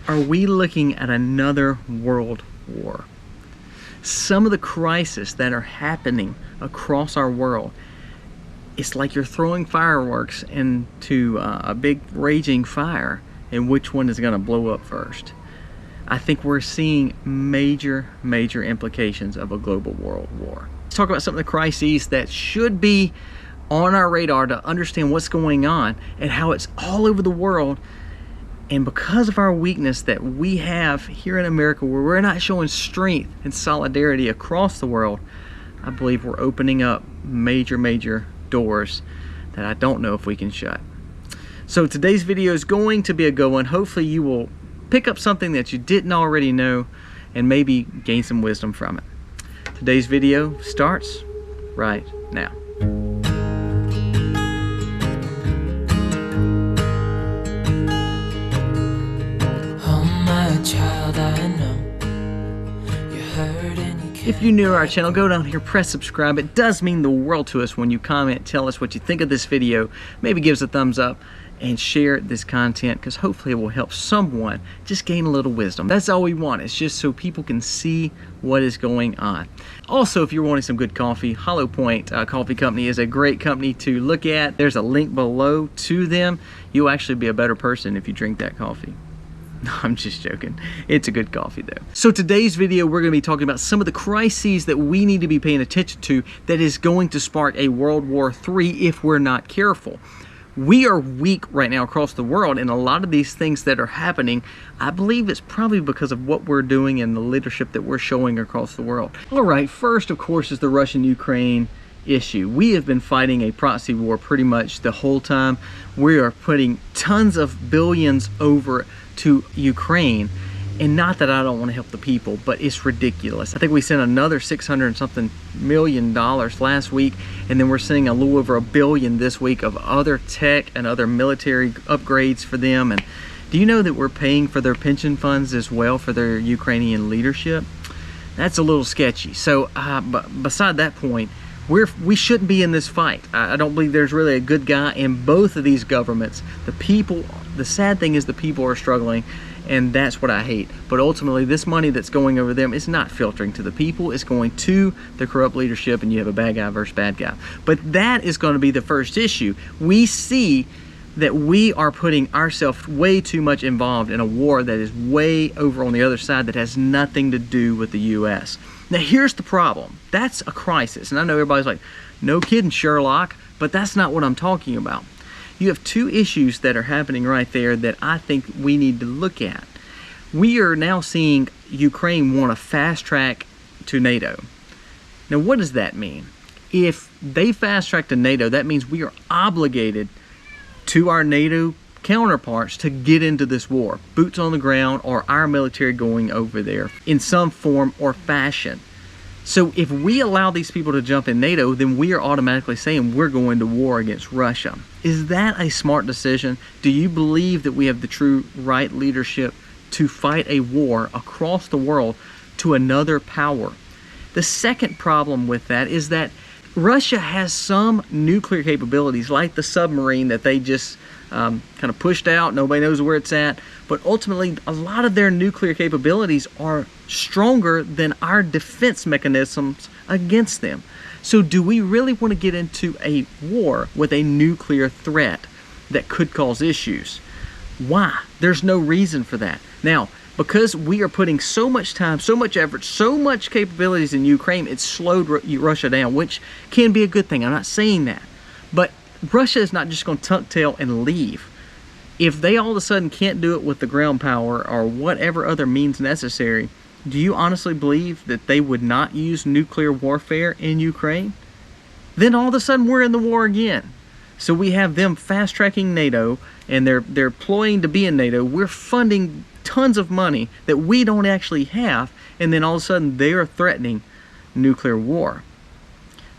Are we looking at another world war? Some of the crises that are happening across our world, it's like you're throwing fireworks into a big raging fire, and which one is going to blow up first? I think we're seeing major implications of a global world war. Let's talk about some of the crises that should be on our radar to understand what's going on and how it's all over the world. And because of our weakness that we have here in America, where we're not showing strength and solidarity across the world, I believe we're opening up major doors that I don't know if we can shut. So today's video is going to be a good one. Hopefully you will pick up something that you didn't already know and maybe gain some wisdom from it. Today's video starts right now. If you're new to our channel, go down here, press subscribe. It does mean the world to us when you comment, tell us what you think of this video, maybe give us a thumbs up, and share this content, because hopefully it will help someone just gain a little wisdom. That's all we want. It's just so people can see what is going on. Also, if you're wanting some good coffee, Hollow Point Coffee Company is a great company to look at. There's a link below to them. You'll actually be a better person if you drink that coffee. No, I'm just joking. It's a good coffee though. So today's video, we're going to be talking about some of the crises that we need to be paying attention to that is going to spark a World War III if we're not careful. We are weak right now across the world, and a lot of these things that are happening, I believe it's probably because of what we're doing and the leadership that we're showing across the world. All right, first of course is the Russian-Ukraine issue. We have been fighting a proxy war pretty much the whole time. We are putting tons of billions over to Ukraine, and not that I don't want to help the people, but it's ridiculous. I think we sent another $600 something million last week, and then we're seeing a little over $1 billion this week of other tech and other military upgrades for them. And do you know that we're paying for their pension funds as well for their Ukrainian leadership? That's a little sketchy. So but beside that point, we shouldn't be in this fight. I don't believe there's really a good guy in both of these governments. The sad thing is the people are struggling, and that's what I hate. But ultimately, this money that's going over them is not filtering to the people. It's going to the corrupt leadership, and you have a bad guy versus bad guy. But that is going to be the first issue. We see that we are putting ourselves way too much involved in a war that is way over on the other side that has nothing to do with the U.S. Now, here's the problem. That's a crisis. And I know everybody's like, no kidding, Sherlock, but that's not what I'm talking about. You have two issues that are happening right there that I think we need to look at. We are now seeing Ukraine want to fast track to NATO. Now, what does that mean? If they fast track to NATO, that means we are obligated to our NATO counterparts to get into this war. Boots on the ground, or our military going over there in some form or fashion. So if we allow these people to jump in NATO, then we are automatically saying we're going to war against Russia. Is that a smart decision? Do you believe that we have the true right leadership to fight a war across the world to another power? The second problem with that is that Russia has some nuclear capabilities, like the submarine that they just kind of pushed out. Nobody knows where it's at. But ultimately, a lot of their nuclear capabilities are stronger than our defense mechanisms against them. So do we really want to get into a war with a nuclear threat that could cause issues? Why? There's no reason for that. Now, because we are putting so much time, so much effort, so much capabilities in Ukraine, it's slowed Russia down, which can be a good thing. I'm not saying that. But Russia is not just going to tuck tail and leave. If they all of a sudden can't do it with the ground power or whatever other means necessary, do you honestly believe that they would not use nuclear warfare in Ukraine? Then all of a sudden we're in the war again. So we have them fast-tracking NATO, and they're ploying to be in NATO. We're funding tons of money that we don't actually have, and then all of a sudden they are threatening nuclear war.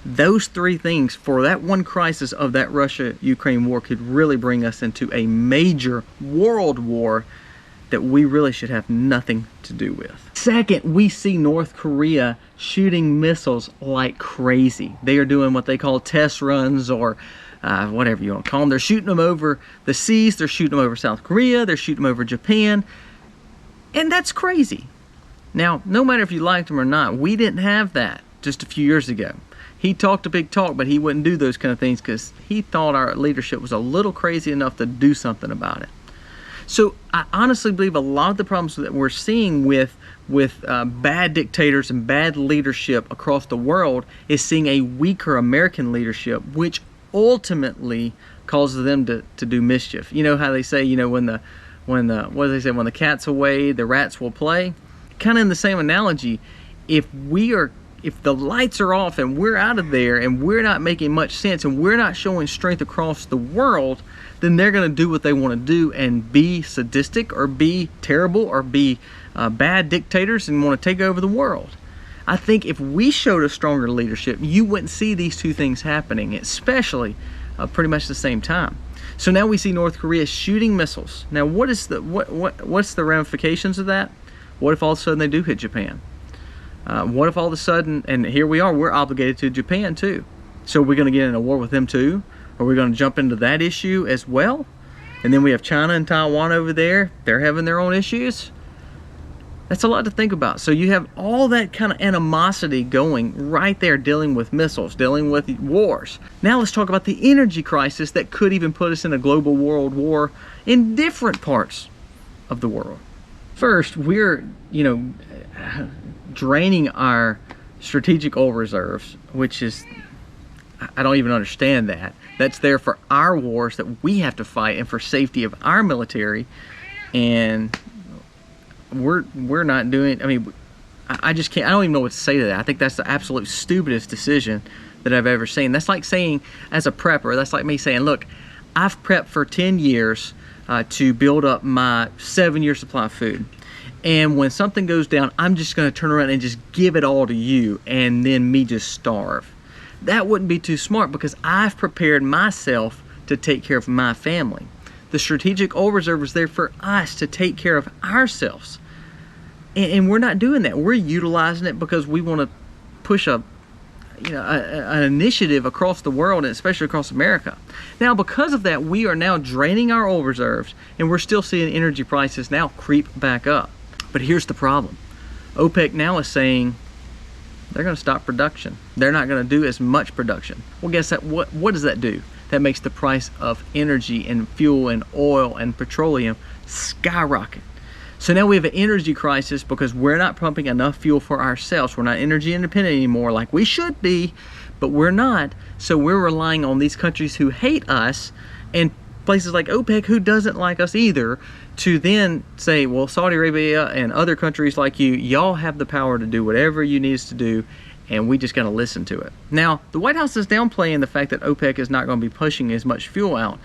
Those three things, for that one crisis of that Russia-Ukraine war, could really bring us into a major world war that we really should have nothing to do with. Second, we see North Korea shooting missiles like crazy. They are doing what they call test runs, or whatever you want to call them. They're shooting them over the seas. They're shooting them over South Korea. They're shooting them over Japan. And that's crazy. Now, no matter if you liked him or not, we didn't have that just a few years ago. He talked a big talk, but he wouldn't do those kind of things because he thought our leadership was a little crazy enough to do something about it. So I honestly believe a lot of the problems that we're seeing with bad dictators and bad leadership across the world is seeing a weaker American leadership, which ultimately causes them to do mischief. You know how they say, you know, when the cat's away, the rats will play. Kind of in the same analogy, if the lights are off and we're out of there and we're not making much sense and we're not showing strength across the world, then they're going to do what they want to do and be sadistic or be terrible or be bad dictators and want to take over the world. I think if we showed a stronger leadership, you wouldn't see these two things happening, especially pretty much the same time. So now we see North Korea shooting missiles. Now what's the ramifications of that? What if all of a sudden they do hit Japan? What if all of a sudden, and here we are, we're obligated to Japan too. So we're going to get in a war with them too? Are we going to jump into that issue as well? And then we have China and Taiwan over there. They're having their own issues. That's a lot to think about. So you have all that kind of animosity going right there, dealing with missiles, dealing with wars. Now let's talk about the energy crisis that could even put us in a global world war in different parts of the world. First, we're, draining our strategic oil reserves, which is, I don't even understand that. That's there for our wars that we have to fight and for safety of our military, and we're not doing. I mean, I just can't. I don't even know what to say to that. I think that's the absolute stupidest decision that I've ever seen. That's like saying, as a prepper, that's like me saying, look, I've prepped for 10 years to build up my 7-year supply of food. And when something goes down, I'm just going to turn around and just give it all to you and then me just starve. That wouldn't be too smart because I've prepared myself to take care of my family. The strategic oil reserve is there for us to take care of ourselves. And we're not doing that. We're utilizing it because we want to push an initiative across the world, and especially across America. Now, because of that, we are now draining our oil reserves, and we're still seeing energy prices now creep back up. But here's the problem. OPEC now is saying they're going to stop production. They're not going to do as much production. Well, guess that what does that do? That makes the price of energy and fuel and oil and petroleum skyrocket. So now we have an energy crisis because we're not pumping enough fuel for ourselves. We're not energy independent anymore like we should be, but we're not. So we're relying on these countries who hate us and places like OPEC who doesn't like us either to then say, well, Saudi Arabia and other countries like y'all have the power to do whatever you need us to do, and we just got to listen to it. Now, the White House is downplaying the fact that OPEC is not going to be pushing as much fuel out.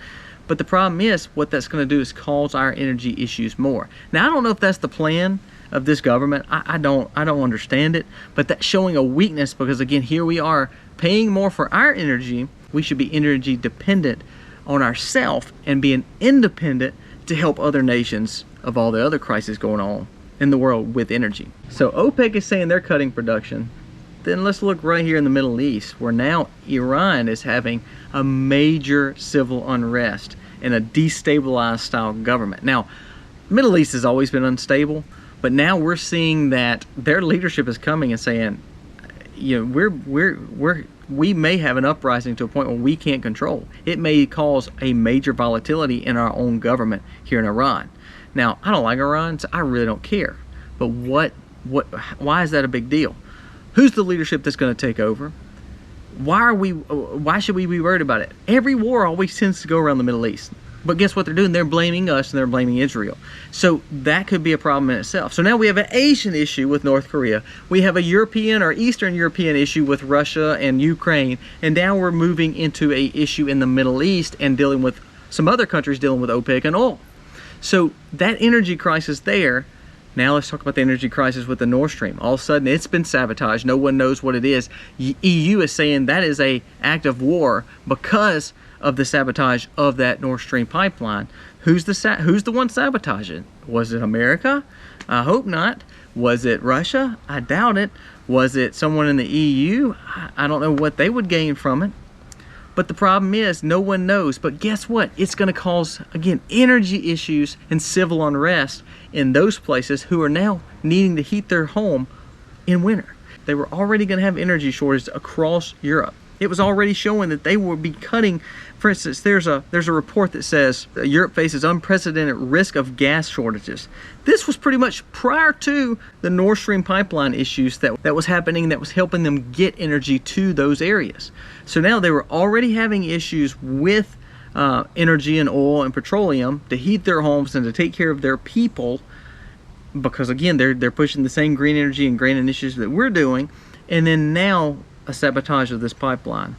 But the problem is, what that's going to do is cause our energy issues more. Now, I don't know if that's the plan of this government. I don't understand it. But that's showing a weakness because, again, here we are paying more for our energy. We should be energy dependent on ourselves and being independent to help other nations of all the other crises going on in the world with energy. So OPEC is saying they're cutting production. Then let's look right here in the Middle East, where now Iran is having a major civil unrest and a destabilized style government. Now, Middle East has always been unstable, but now we're seeing that their leadership is coming and saying, we may have an uprising to a point where we can't control. It may cause a major volatility in our own government here in Iran. Now, I don't like Iran, so I really don't care. But why is that a big deal? Who's the leadership that's going to take over? Why should we be worried about it? Every war always tends to go around the Middle East. But guess what they're doing? They're blaming us and they're blaming Israel. So that could be a problem in itself. So now we have an Asian issue with North Korea. We have a European or Eastern European issue with Russia and Ukraine. And now we're moving into an issue in the Middle East and dealing with some other countries dealing with OPEC and oil. So that energy crisis there. Now let's talk about the energy crisis with the Nord Stream. All of a sudden, it's been sabotaged. No one knows what it is. EU is saying that is an act of war because of the sabotage of that Nord Stream pipeline. Who's the one sabotaging? Was it America? I hope not. Was it Russia? I doubt it. Was it someone in the EU? I don't know what they would gain from it. But the problem is no one knows. But guess what? It's going to cause, again, energy issues and civil unrest in those places who are now needing to heat their home in winter. They were already going to have energy shortages across Europe. It was already showing that they would be cutting. For instance, there's a report that says Europe faces unprecedented risk of gas shortages. This was pretty much prior to the Nord Stream pipeline issues that was happening, that was helping them get energy to those areas. So now they were already having issues with energy and oil and petroleum to heat their homes and to take care of their people, because again, they're pushing the same green energy and green initiatives that we're doing, and then now a sabotage of this pipeline.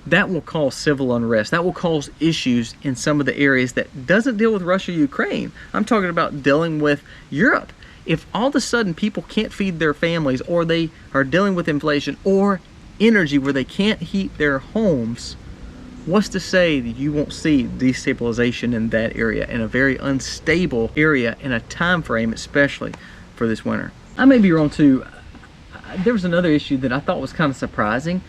That will cause civil unrest. That will cause issues in some of the areas that doesn't deal with Russia, Ukraine. I'm talking about dealing with Europe. If all of a sudden people can't feed their families, or they are dealing with inflation or energy where they can't heat their homes, what's to say that you won't see destabilization in that area, in a very unstable area, in a time frame, especially for this winter? I may be wrong too. There was another issue that I thought was kind of surprising.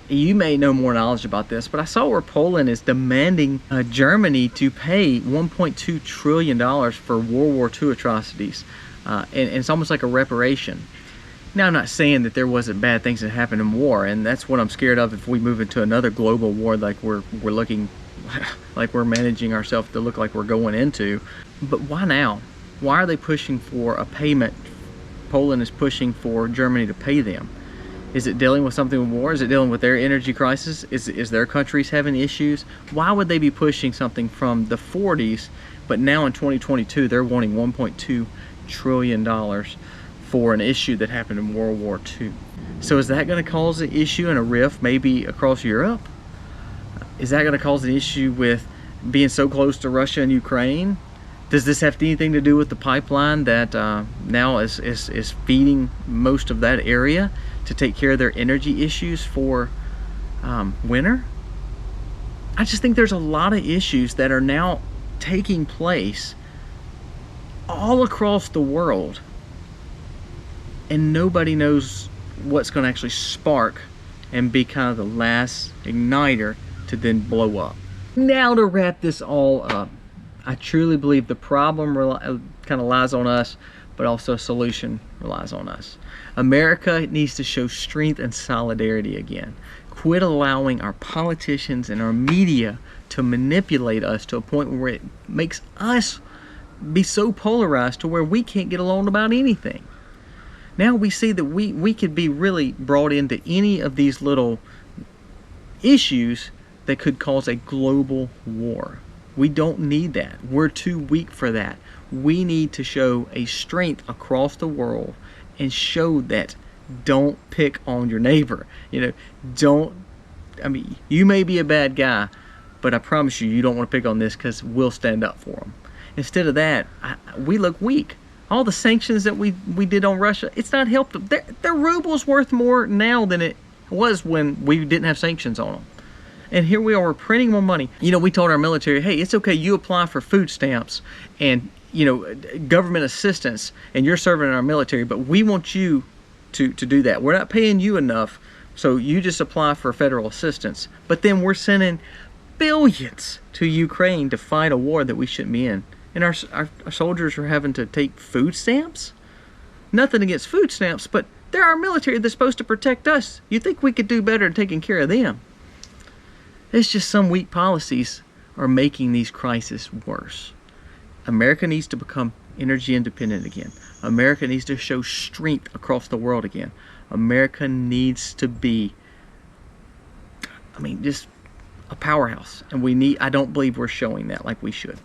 You may know more knowledge about this, but I saw where Poland is demanding Germany to pay $1.2 trillion for World War II atrocities. And it's almost like a reparation. Now, I'm not saying that there wasn't bad things that happened in war, and that's what I'm scared of if we move into another global war like we're looking, like we're managing ourselves to look like we're going into. But why now? Why are they pushing for a payment? Poland is pushing for Germany to pay them. Is it dealing with something with war? Is it dealing with their energy crisis? Is their countries having issues? Why would they be pushing something from the 40s, but now in 2022 they're wanting $1.2 trillion for an issue that happened in World War II? So is that going to cause an issue and a rift maybe across Europe? Is that going to cause an issue with being so close to Russia and Ukraine? Does this have anything to do with the pipeline that now is feeding most of that area to take care of their energy issues for winter? I just think there's a lot of issues that are now taking place all across the world, and nobody knows what's going to actually spark and be kind of the last igniter to then blow up. Now, to wrap this all up, I truly believe the problem kind of lies on us, but also a solution relies on us. America needs to show strength and solidarity again. Quit allowing our politicians and our media to manipulate us to a point where it makes us be so polarized to where we can't get along about anything. Now we see that we could be really brought into any of these little issues that could cause a global war. We don't need that. We're too weak for that. We need to show a strength across the world and show that don't pick on your neighbor. You know, you may be a bad guy, but I promise you don't want to pick on this, because we'll stand up for them. Instead of that, we look weak. All the sanctions that we did on Russia, it's not helped them. Their ruble's worth more now than it was when we didn't have sanctions on them. And here we are, we're printing more money. You know, we told our military, hey, it's okay, you apply for food stamps and, you know, government assistance, and you're serving in our military, but we want you to do that. We're not paying you enough, so you just apply for federal assistance. But then we're sending billions to Ukraine to fight a war that we shouldn't be in. And our soldiers are having to take food stamps? Nothing against food stamps, but they're our military that's supposed to protect us. You think we could do better in taking care of them? It's just some weak policies are making these crises worse. America needs to become energy independent again. America needs to show strength across the world again. America needs to be, just a powerhouse. And I don't believe we're showing that like we should.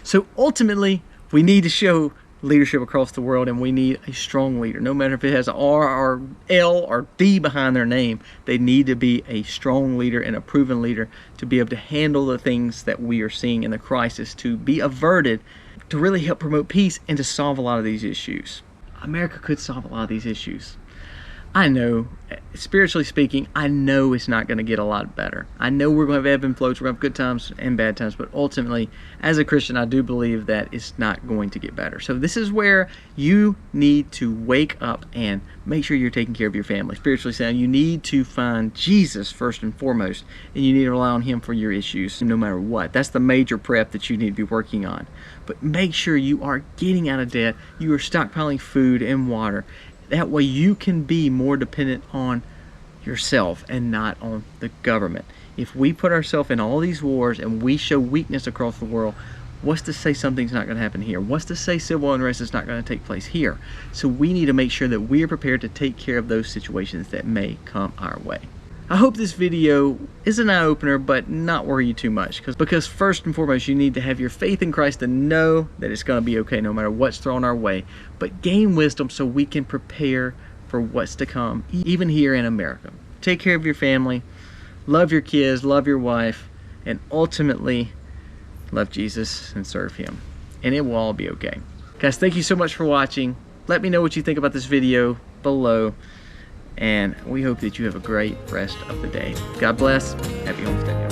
So ultimately, we need to show leadership across the world, and we need a strong leader. No matter if it has an R or L or D behind their name, they need to be a strong leader and a proven leader to be able to handle the things that we are seeing in the crisis, to be averted, to really help promote peace and to solve a lot of these issues. America could solve a lot of these issues. I know, spiritually speaking, I know it's not going to get a lot better. I know we're going to have ebb and flows, we're going to have good times and bad times, but ultimately, as a Christian, I do believe that it's not going to get better. So this is where you need to wake up and make sure you're taking care of your family. Spiritually sound, you need to find Jesus first and foremost, and you need to rely on Him for your issues, no matter what. That's the major prep that you need to be working on. But make sure you are getting out of debt, you are stockpiling food and water. That way you can be more dependent on yourself and not on the government. If we put ourselves in all these wars and we show weakness across the world, what's to say something's not going to happen here? What's to say civil unrest is not going to take place here? So we need to make sure that we are prepared to take care of those situations that may come our way. I hope this video is an eye-opener, but not worry you too much. Because first and foremost, you need to have your faith in Christ to know that it's going to be okay no matter what's thrown our way. But gain wisdom so we can prepare for what's to come, even here in America. Take care of your family, love your kids, love your wife, and ultimately love Jesus and serve Him. And it will all be okay. Guys, thank you so much for watching. Let me know what you think about this video below. And we hope that you have a great rest of the day. God bless. Happy homesteading.